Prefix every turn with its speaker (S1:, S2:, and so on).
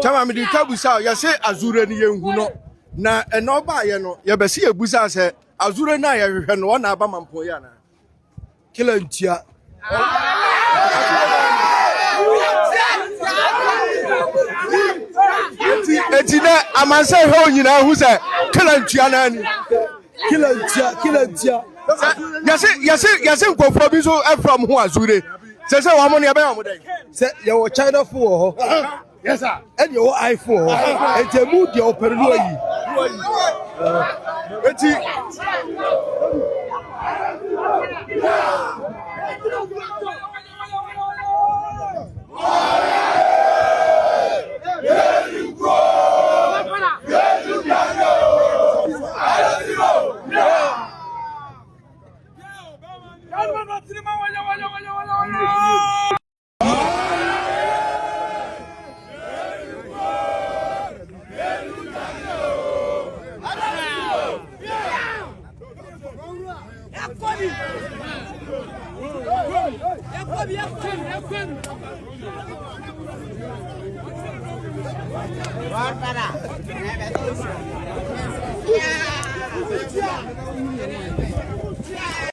S1: Chama me di kabusa ya say azure ni yenhu no na eno ba ye no ye be se ebusa se azure na ye hwehwe no na aba mampo ya na kila ntia eti na amanse he onyina hu se kila ntia na ani kila ntia yase nkofo bi so from ho azure se wa mo ne ya be wa mo den se ye wo China fo ho. Yes, sir. And your iPhone, and the mood your peruyi.
S2: Yeah.